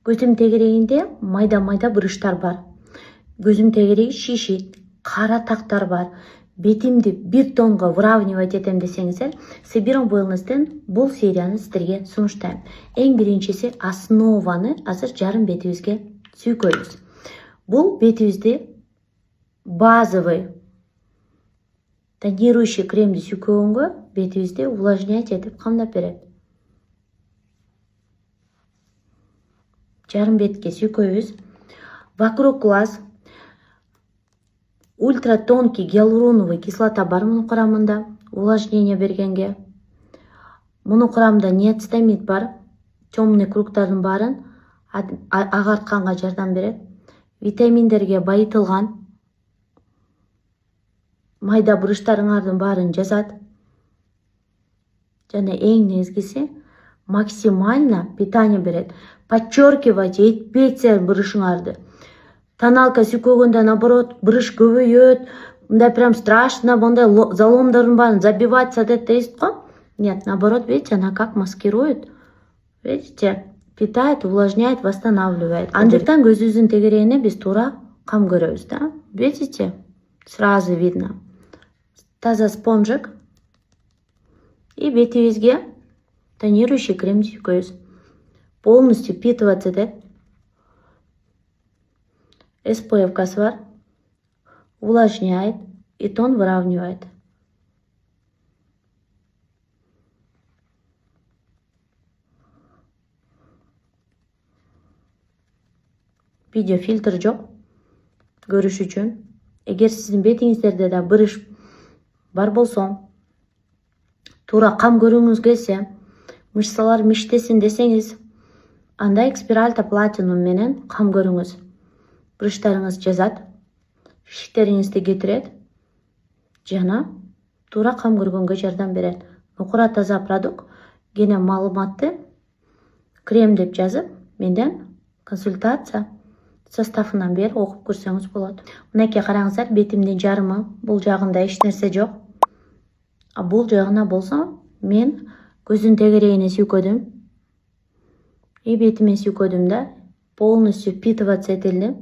Көзүм тегерегинде майда бурыштар бар. Көзүм тегереги шишит, кара тактар бар. Бетимди 1 тонго выравнивать этем десеңиздер, Сибирон Wellness'тен бул серияны сиздерге сунуштайм. Эң биринчиси основаны азыр жарым бетибизге сүйкөйбүз. Бул бетибизди базовый тонирующий кремди сүйкөгөнгө бетибизди увлажнять этип камдап берет. Жарым бетке сүйкөйбүз. Вокруг глаз ультратонкий гиалуроновый кислота бар мунун курамында, увлажнение бергенге. Мунун курамында ниацетамид бар, темный кругтардын баарын агартканга жардам берет. Витаминдерге байытылган, майда бурыштарыңардын баарын жазат. Жана эң негизгиси максимально питание берет. Подчеркивать этпейсиңер бурышыңарды. Тоналка сүйкөгөндө наоборот бурыш көбөйөт, мындай прям страшно, мындай заломдордун баарын забивать сатет дейсиз го. Нет, наоборот, видите, она как маскирует. Видите? Питает, увлажняет, восстанавливает. Андыктан көзүбүздүн тегерегине биз туура кам көрөбүз да. Видите? Сразу видно. Таза спонжик. И бетибизге тонирующий крем сүйкөйбүз. Полностью впитываться этет. SPF-касы бар. Увлажняет и тон выравнивает. Видео фильтр жок. Көрүш үчүн. Эгер сиздин бетиңиздерде да бурыш бар болсо, туура кам көргүңүз келсе, мышцалар миштесин десеңиз, анда экспиральта платинум менен кам көрүңүз. Бурыштарыңыз жазат, шишиктериңизди кетирет, жана туура кам көргөнгө жардам берет. Нукура таза продукт, кене маалыматты крем деп жазып, менден консультация составынан бери окуп көрсөңүз болот. Мынакей караңыздар, бетимдин жарымы, бул жагында эч нерсе жок. А бул жагына болсо, мен көзүн тегерегине сүйкөдүм. И бетиме сүйкөдүм да, полностью впитываться этилди.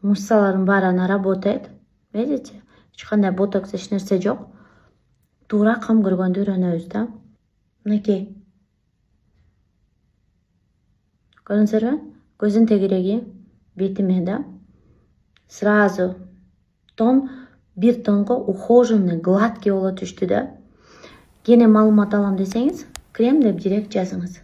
Мышцалардын баары ана работает. Видите? Эч кандай ботокс, эч нерсе жок. Туура кам көргөндү үйрөнөбүз да. Мынакей. Көрүңүздарбы? Көзүн тегереги бетиме да. Сразу тон 1 тонго ухоженный, гладкий боло түштү да. Кене маалымат алам десеңиз, крем деп директ жазыңыз.